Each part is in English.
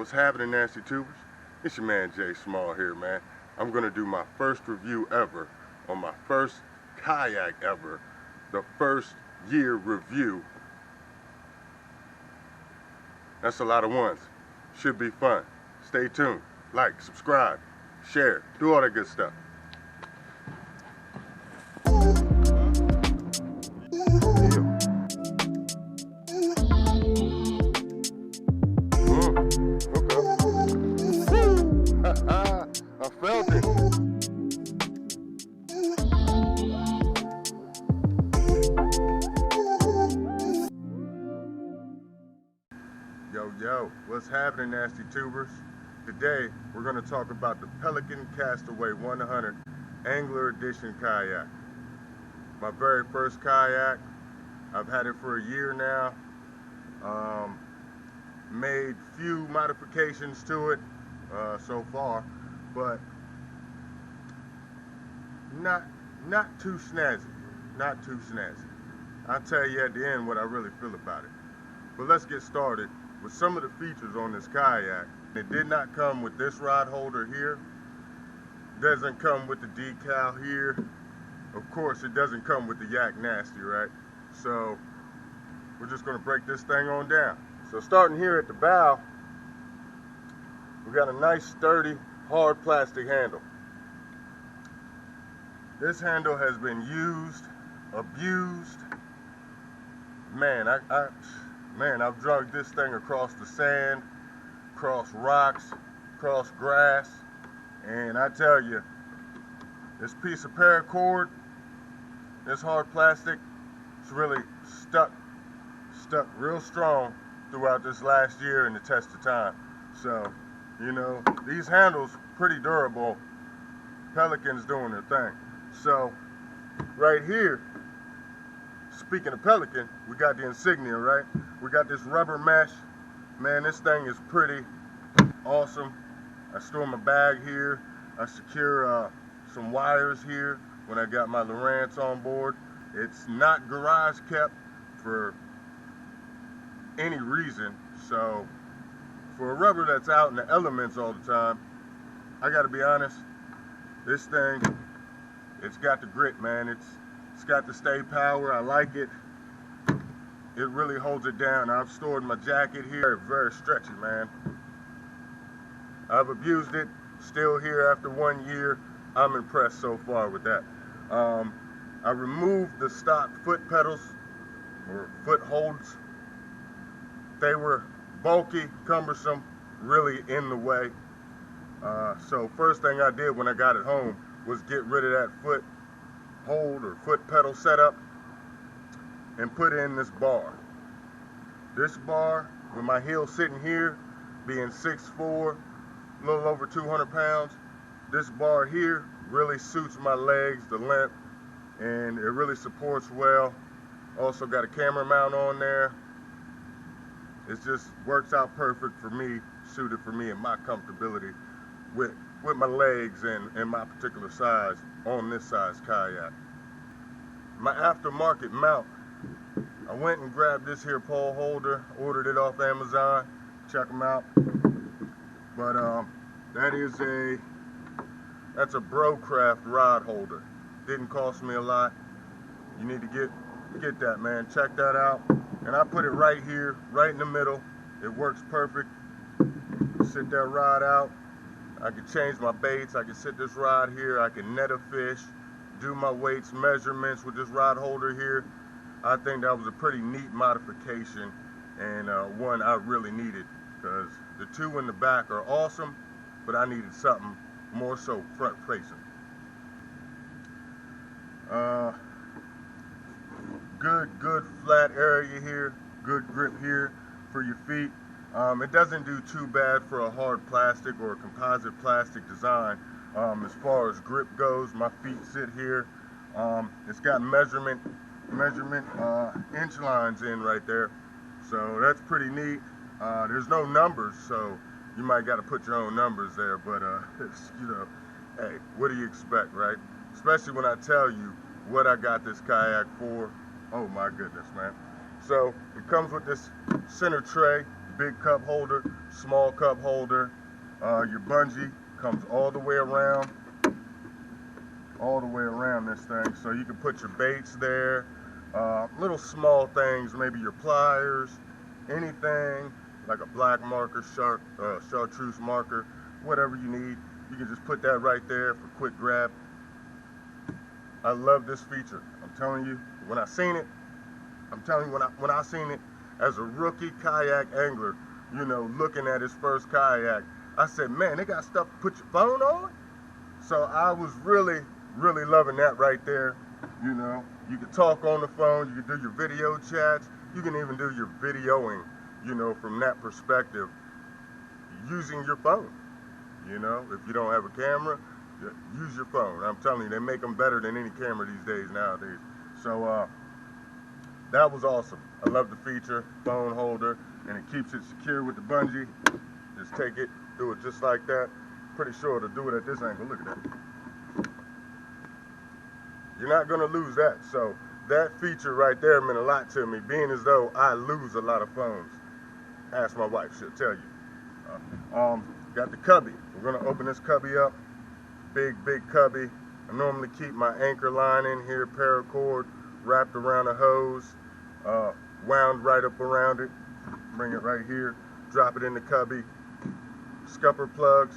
What's happening, Nasty Tubers? It's your man J.Small here, man. I'm gonna do my first review ever on my first kayak ever, the first year review. That's a lot of ones. Should be fun. Stay tuned. Like, subscribe, share, do all that good stuff. I felt it. Yo, what's happening, Nasty Tubers? Today, we're going to talk about the Pelican Castaway 100 Angler Edition kayak. My very first kayak. I've had it for a year now. Made few modifications to it so far, but not too snazzy. Not too snazzy. I'll tell you at the end what I really feel about it. But let's get started with some of the features on this kayak. It did not come with this rod holder here. Doesn't come with the decal here. Of course, it doesn't come with the Yak Nastiii, right? So we're just gonna break this thing on down. So starting here at the bow, we got a nice sturdy, hard plastic handle. This handle has been used, abused. Man, I've dragged this thing across the sand, across rocks, across grass, and I tell you, this piece of paracord, this hard plastic, it's really stuck real strong throughout this last year and the test of time. So, you know, these handles pretty durable. Pelican's doing their thing. So, right here, speaking of Pelican, we got the insignia, right? We got this rubber mesh. Man, this thing is pretty awesome. I store my bag here. I secure some wires here when I got my Lowrance on board. It's not garage kept for any reason. So for a rubber that's out in the elements all the time, I gotta be honest, this thing, it's got the grit, man. It's got the stay power. I like it. It really holds it down. I've stored my jacket here. Very stretchy, man. I've abused it. Still here after 1 year. I'm impressed so far with that. I removed the stock foot pedals or foot holds. They were bulky, cumbersome, really in the way. So first thing I did when I got it home was get rid of that foot hold or foot pedal setup and put in this bar. This bar, with my heel sitting here, being 6'4", a little over 200 pounds, this bar here really suits my legs, the length, and it really supports well. Also got a camera mount on there. It just works out perfect for me, suited for me and my comfortability with my legs and my particular size on this size kayak. My aftermarket mount, I went and grabbed this here pole holder, ordered it off Amazon, check them out. But that's a Brocraft rod holder. Didn't cost me a lot. You need to get that, man. Check that out. And I put it right here, right in the middle. It works perfect. Sit that rod out. I can change my baits. I can sit this rod here. I can net a fish, do my weights, measurements with this rod holder here. I think that was a pretty neat modification and one I really needed, because the two in the back are awesome, but I needed something more so front facing. Good flat area here, good grip here for your feet. It doesn't do too bad for a hard plastic or a composite plastic design. As far as grip goes, my feet sit here. It's got measurement inch lines in right there, so that's pretty neat. There's no numbers, so you might got to put your own numbers there, but it's, you know, hey, what do you expect, right? Especially when I tell you what I got this kayak for. Oh my goodness, man. So it comes with this center tray. big cup holder, small cup holder. Your bungee comes all the way around this thing, so you can put your baits there, little small things, maybe your pliers, anything like a black marker, chartreuse marker, whatever you need. You can just put that right there for quick grab. I love this feature. I'm telling you, when I seen it, when I seen it as a rookie kayak angler, you know, looking at his first kayak, I said, man, they got stuff to put your phone on? So I was really loving that right there. You know, you can talk on the phone, you can do your video chats, you can even do your videoing, you know, from that perspective, using your phone. You know, if you don't have a camera, use your phone. I'm telling you, they make them better than any camera these days nowadays. So that was awesome. I love the feature, phone holder, and it keeps it secure with the bungee. Just take it, do it just like that. Pretty sure to do it at this angle. Look at that. You're not gonna lose that. So that feature right there meant a lot to me, being as though I lose a lot of phones. Ask my wife, she'll tell you. Got the Cubby. We're gonna open this Cubby up. Big Cubby. I normally keep my anchor line in here, paracord, wrapped around a hose, wound right up around it. Bring it right here, drop it in the Cubby. Scupper plugs,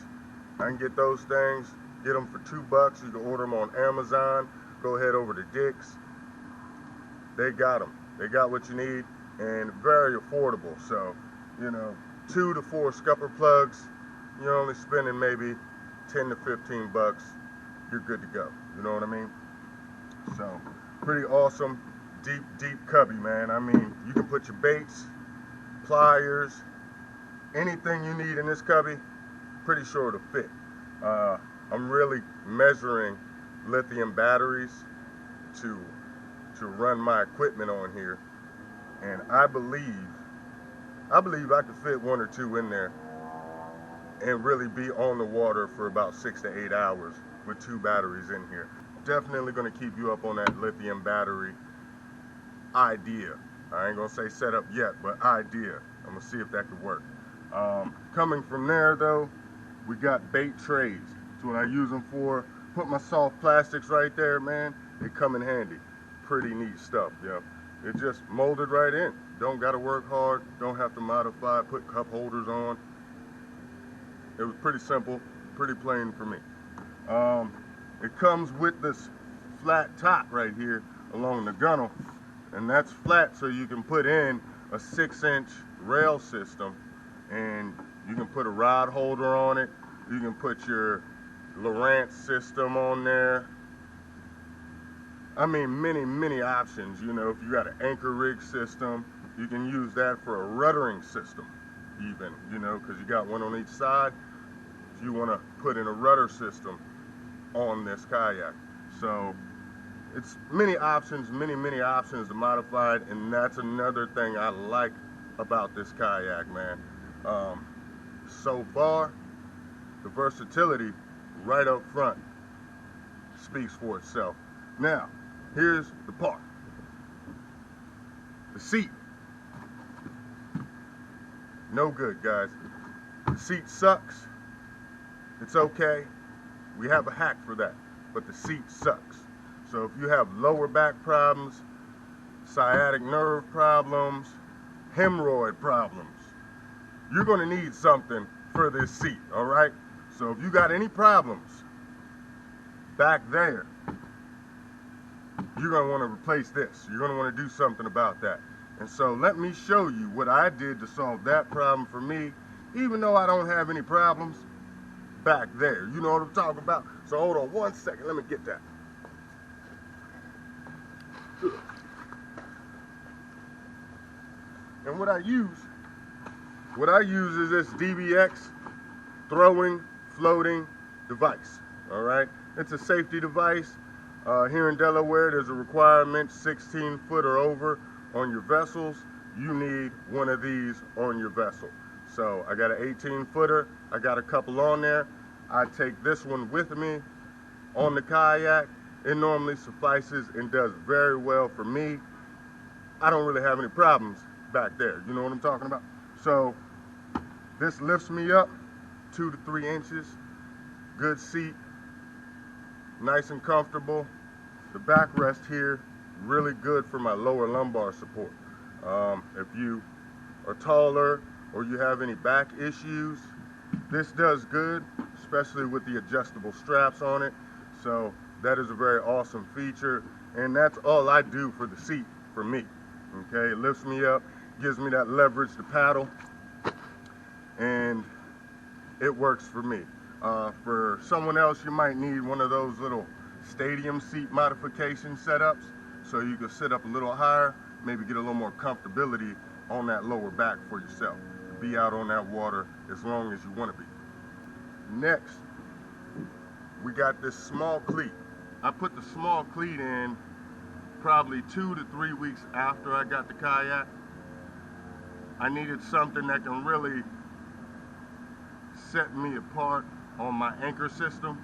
I can get those things, get them for $2. You can order them on Amazon. Go ahead over to Dick's. They got them. They got what you need, and very affordable. So, you know, 2 to 4 scupper plugs, you're only spending maybe 10 to 15 bucks. You're good to go. You know what I mean? So, pretty awesome, deep Cubby, man. I mean, you can put your baits, pliers, anything you need in this Cubby, pretty sure it'll fit. I'm really measuring lithium batteries to run my equipment on here, and I believe I could fit 1 or 2 in there and really be on the water for about 6 to 8 hours with 2 batteries in here. Definitely going to keep you up on that lithium battery idea. I ain't gonna say setup yet, but idea. I'm gonna see if that could work. Coming from there though, we got bait trays. That's what I use them for. Put my soft plastics right there, man. They come in handy. Pretty neat stuff, yeah. It just molded right in. Don't gotta work hard, don't have to modify, put cup holders on. It was pretty simple, pretty plain for me. It comes with this flat top right here along the gunnel, and that's flat so you can put in a 6-inch rail system, and you can put a rod holder on it. You can put your Lowrance system on there. I mean, many options. You know, if you got an anchor rig system, you can use that for a ruddering system even, you know, because you got one on each side. If you want to put in a rudder system on this kayak. So it's many options to modify it, and that's another thing I like about this kayak, man. So far, the versatility right up front speaks for itself. Now, here's the part. The seat. No good, guys. The seat sucks. It's okay. We have a hack for that. But the seat sucks. So if you have lower back problems, sciatic nerve problems, hemorrhoid problems, you're going to need something for this seat, all right? So if you got any problems back there, you're going to want to replace this. You're going to want to do something about that. And so let me show you what I did to solve that problem for me, even though I don't have any problems back there. You know what I'm talking about? So hold on 1 second. Let me get that. And what I use is this DBX throwing floating device. All right, it's a safety device. Here in Delaware, there's a requirement 16 foot or over on your vessels. You need one of these on your vessel. So I got an 18 footer. I got a couple on there. I take this one with me on the kayak. It normally suffices and does very well for me. I don't really have any problems back there. You know what I'm talking about? So This lifts me up 2 to 3 inches. Good seat, nice and comfortable. The backrest here, really good for my lower lumbar support. If you are taller or you have any back issues, this does good, especially with the adjustable straps on it. So that is a very awesome feature, and that's all I do for the seat for me. Okay, it lifts me up, gives me that leverage to paddle, and it works for me. For someone else, you might need one of those little stadium seat modification setups, so you can sit up a little higher, maybe get a little more comfortability on that lower back for yourself. Be out on that water as long as you want to be. Next, we got this small cleat. I put the small cleat in probably 2 to 3 weeks after I got the kayak. I needed something that can really set me apart on my anchor system,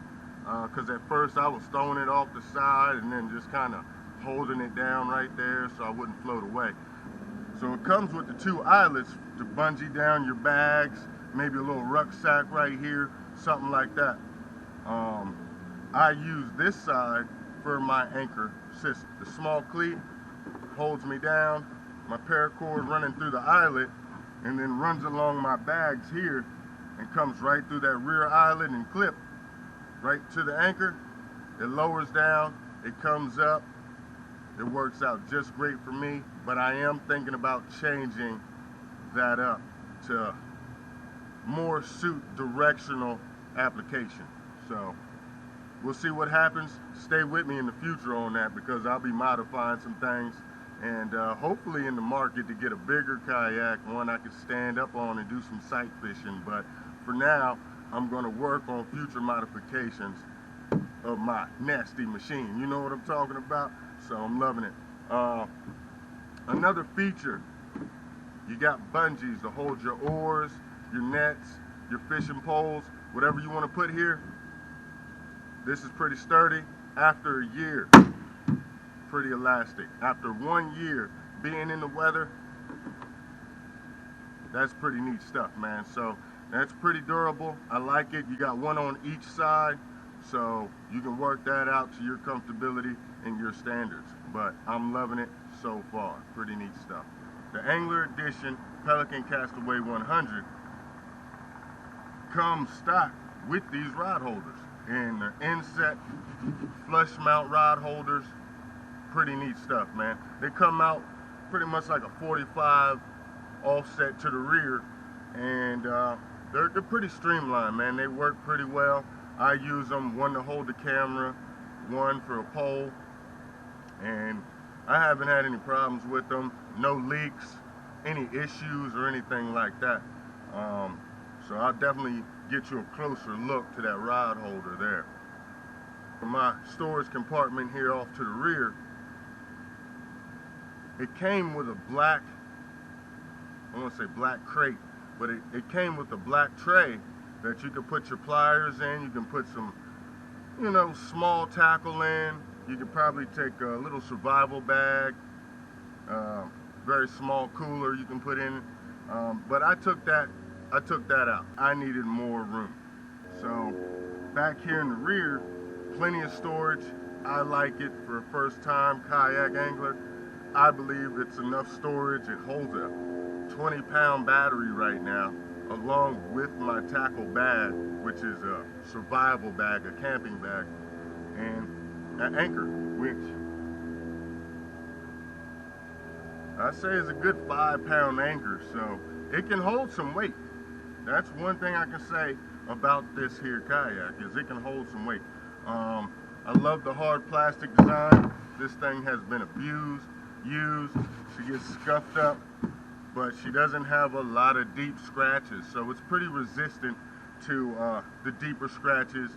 because at first I was throwing it off the side and then just kind of holding it down right there so I wouldn't float away. So it comes with the 2 eyelets to bungee down your bags, maybe a little rucksack right here, something like that. I use this side for my anchor system. The small cleat holds me down, my paracord running through the eyelet, and then runs along my bags here and comes right through that rear eyelet and clip right to the anchor. It lowers down, it comes up. It works out just great for me, but I am thinking about changing that up to more suit directional application. So we'll see what happens. Stay with me in the future on that, because I'll be modifying some things, and hopefully in the market to get a bigger kayak, one I can stand up on and do some sight fishing. But for now, I'm going to work on future modifications of my Nastiii machine. You know what I'm talking about? So I'm loving it. Another feature, you got bungees to hold your oars, your nets, your fishing poles, whatever you want to put here. This is pretty sturdy. After a year, pretty elastic. After 1 year being in the weather, that's pretty neat stuff, man. So that's pretty durable. I like it. You got one on each side, so you can work that out to your comfortability and your standards. But I'm loving it so far. Pretty neat stuff. The Angler Edition Pelican Castaway 100 comes stock with these rod holders, and they're inset flush mount rod holders. Pretty neat stuff, man. They come out pretty much like a 45 offset to the rear, and they're pretty streamlined, man. They work pretty well. I use them, one to hold the camera, one for a pole, and I haven't had any problems with them. No leaks, any issues or anything like that. So I'll definitely get you a closer look to that rod holder there. For my storage compartment here off to the rear, it came with a black, I want to say black crate, but it came with a black tray that you can put your pliers in. You can put some, you know, small tackle in. You could probably take a little survival bag, very small cooler you can put in. But I took that out. I needed more room. So back here in the rear, plenty of storage. I like it for a first time kayak angler. I believe it's enough storage. It holds a 20-pound battery right now, along with my tackle bag, which is a survival bag, a camping bag, and an anchor winch. I say it's a good 5-pound anchor, so it can hold some weight. That's one thing I can say about this here kayak, is it can hold some weight. I love the hard plastic design. This thing has been abused, used. She gets scuffed up, but she doesn't have a lot of deep scratches, so it's pretty resistant to the deeper scratches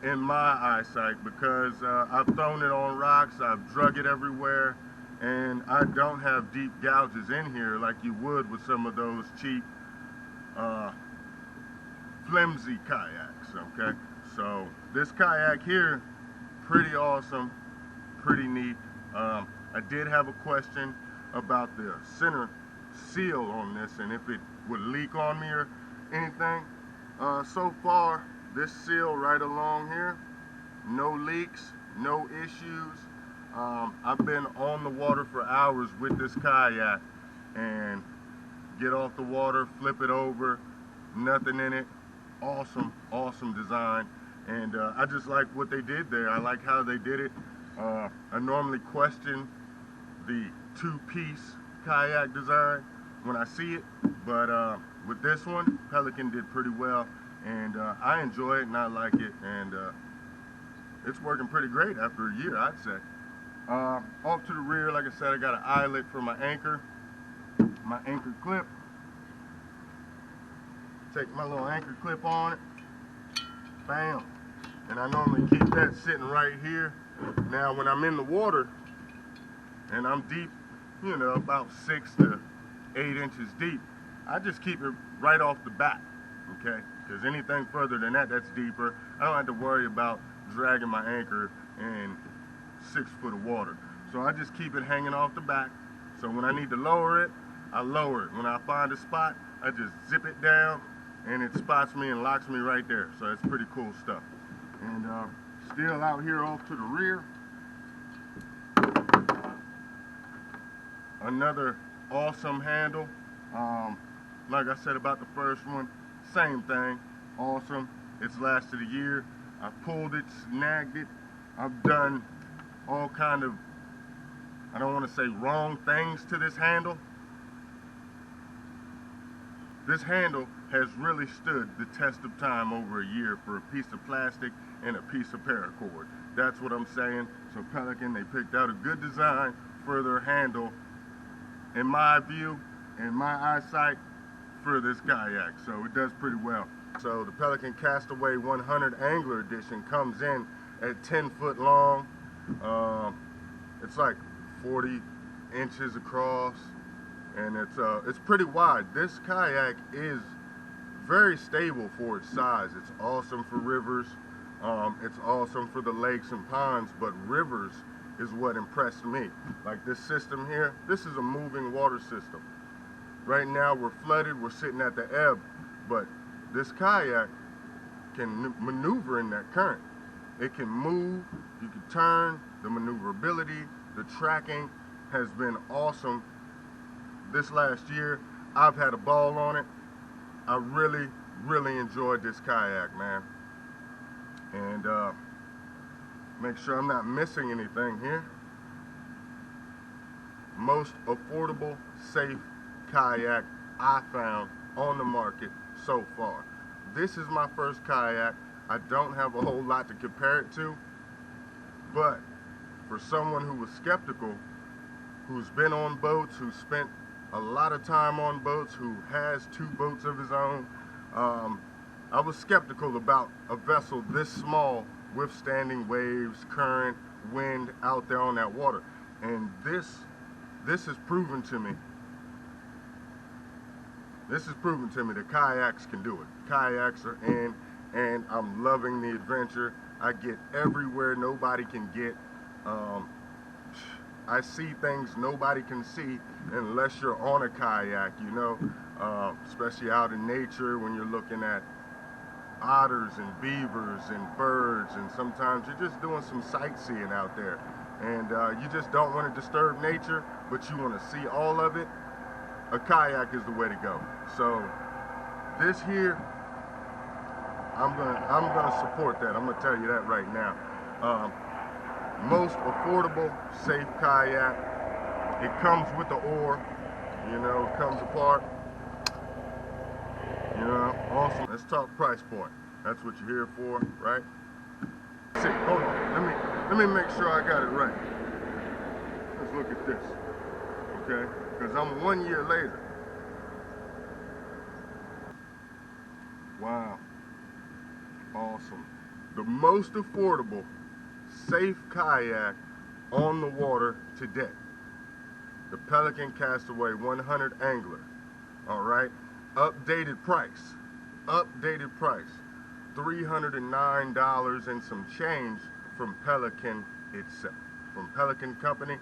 in my eyesight, because I've thrown it on rocks, I've drug it everywhere, and I don't have deep gouges in here like you would with some of those cheap flimsy kayaks. Okay, so this kayak here, pretty awesome, pretty neat. I did have a question about the center seal on this, and if it would leak on me or anything. So far, this seal right along here, no leaks, no issues. I've been on the water for hours with this kayak, and get off the water, flip it over, nothing in it. Awesome, awesome design. And I just like what they did there. I like how they did it. I normally question the two-piece kayak design when I see it, but with this one, Pelican did pretty well, and I enjoy it and I like it, and it's working pretty great after a year, I'd say. Off to the rear, like I said, I got an eyelet for my anchor clip. Take my little anchor clip on it, bam, and I normally keep that sitting right here. Now when I'm in the water and I'm deep, you know, about 6 to 8 inches deep, I just keep it right off the bat, okay? Because anything further than that, that's deeper. I don't have to worry about dragging my anchor in 6 foot of water. So I just keep it hanging off the back. So when I need to lower it, I lower it. When I find a spot, I just zip it down and it spots me and locks me right there. So it's pretty cool stuff. And still out here off to the rear, another awesome handle. Like I said about the first one, same thing, awesome. It's lasted a year. I pulled it, snagged it. I've done all kind of, I don't want to say wrong things to this handle. This handle has really stood the test of time over a year for a piece of plastic and a piece of paracord. That's what I'm saying. So Pelican, they picked out a good design for their handle, in my view, in my eyesight, for this kayak. So it does pretty well. So the Pelican Castaway 100 Angler Edition comes in at 10 foot long. It's like 40 inches across, and it's pretty wide. This kayak is very stable for its size. It's awesome for rivers. It's awesome for the lakes and ponds, but rivers is what impressed me. Like this system here, this is a moving water system. Right now we're flooded, we're sitting at the ebb, but this kayak can maneuver in that current. It can move, you can turn, the maneuverability, the tracking has been awesome. This last year, I've had a ball on it. I really, really enjoyed this kayak, man. And make sure I'm not missing anything here. Most affordable, safe kayak I found on the market so far. This is my first kayak. I don't have a whole lot to compare it to, but for someone who was skeptical, who's been on boats, who spent a lot of time on boats, who has 2 boats of his own, I was skeptical about a vessel this small withstanding waves, current, wind out there on that water. And this has proven to me. This has proven to me that kayaks can do it. Kayaks are in, and I'm loving the adventure. I get everywhere nobody can get. I see things nobody can see unless you're on a kayak, you know, especially out in nature when you're looking at otters and beavers and birds, and sometimes you're just doing some sightseeing out there, and you just don't want to disturb nature, but you want to see all of it. A kayak is the way to go. So this here, I'm gonna support that. I'm gonna tell you that right now. Most affordable, safe kayak. It comes with the oar, you know, it comes apart. You know, awesome. Let's talk price point. That's what you're here for, right? See, hold on. Let me make sure I got it right. Let's look at this, okay? Because I'm 1 year later. Wow. Awesome. The most affordable, safe kayak on the water today. The Pelican Castaway 100 Angler. All right. Updated price. Updated price. $309 and some change from Pelican itself. From Pelican Company,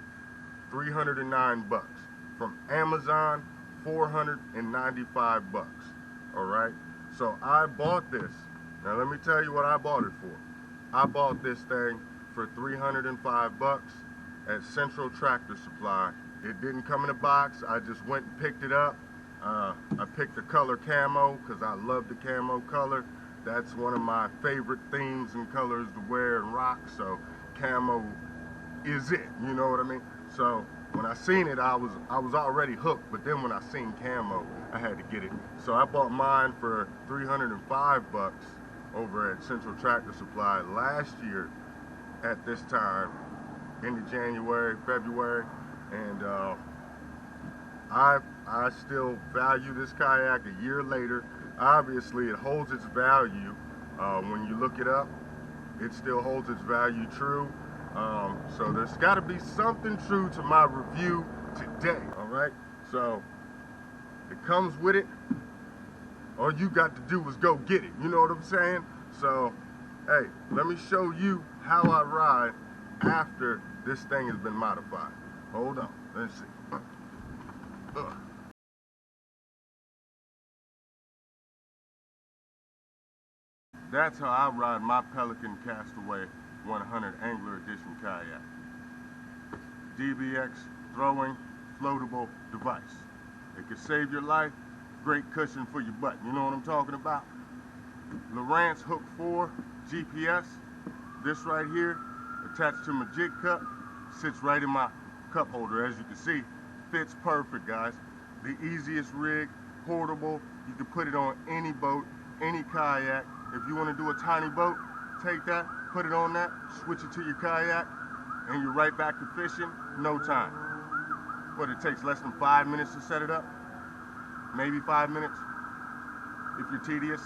309 bucks. From Amazon, $495 bucks. All right, so I bought this. Now let me tell you what I bought it for. I bought this thing for $305 at Central Tractor Supply. It didn't come in a box. I just went and picked it up. I picked the color camo because I love the camo color. That's one of my favorite themes and colors to wear and rock. So camo is it. You know what I mean? So when I seen it, I was already hooked. But then when I seen camo, I had to get it. So I bought mine for $305 over at Central Tractor Supply last year at this time, into January, February, and I still value this kayak a year later. Obviously, it holds its value. When you look it up, it still holds its value true. So there's got to be something true to my review today. All right, so it comes with it. All you got to do is go get it. You know what I'm saying? So, hey, let me show you how I ride after this thing has been modified. Hold on, let's see. That's how I ride my Pelican Castaway 100 Angler Edition kayak. DBX throwing floatable device. It could save your life, great cushion for your butt. You know what I'm talking about? Lowrance Hook 4 GPS. This right here, attached to my jig cup, sits right in my cup holder. As you can see, fits perfect, guys. The easiest rig, portable. You can put it on any boat, any kayak. If you want to do a tiny boat, take that, put it on that, switch it to your kayak, and you're right back to fishing, no time. What, it takes less than 5 minutes to set it up? Maybe 5 minutes, if you're tedious.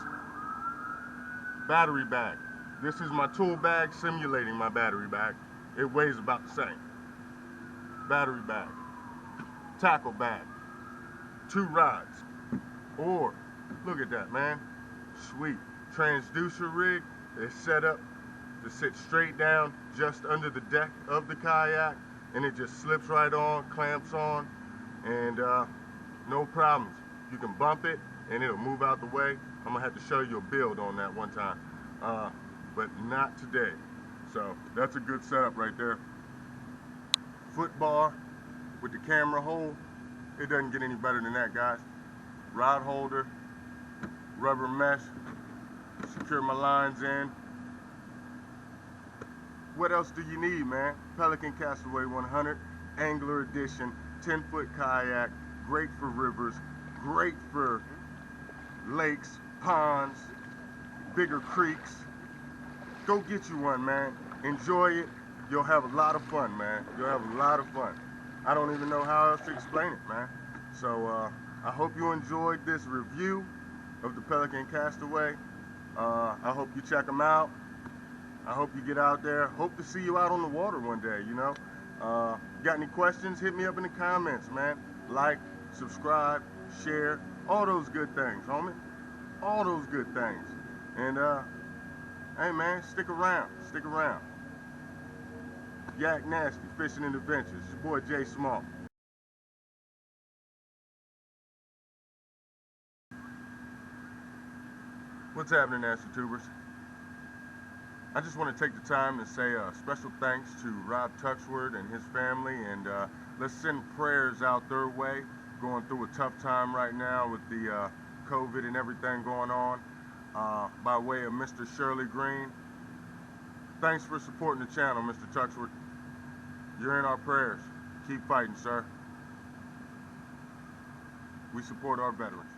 Battery bag. This is my tool bag simulating my battery bag. It weighs about the same. Battery bag. Tackle bag. 2 rods. Or, look at that, man. Sweet. Transducer rig is set up to sit straight down just under the deck of the kayak, and it just slips right on, clamps on, and no problems. You can bump it and it'll move out the way. I'm gonna have to show you a build on that one time, but not today. So that's a good setup right there. Foot bar with the camera hole. It doesn't get any better than that, guys. Rod holder, rubber mesh, secure my lines in. What else do you need, man? Pelican Castaway 100 Angler Edition, 10-foot kayak, great for rivers, great for lakes, ponds, bigger creeks. Go get you one, man. Enjoy it. You'll have a lot of fun, man. You'll have a lot of fun. I don't even know how else to explain it, man. So I hope you enjoyed this review of the Pelican Castaway. I hope you check them out. I hope you get out there. Hope to see you out on the water one day, you know. Got any questions? Hit me up in the comments, man. Like, subscribe, share, all those good things, homie. All those good things. And, hey, man, stick around. Stick around. Yak Nastiii, Fishing and Adventures. It's your boy J.Small. What's happening, Nasty Tubers? I just want to take the time to say a special thanks to Rob Tuxford and his family, and let's send prayers out their way. Going through a tough time right now with the COVID and everything going on, by way of Mr. Shirley Green. Thanks for supporting the channel, Mr. Tuxford. You're in our prayers. Keep fighting, sir. We support our veterans.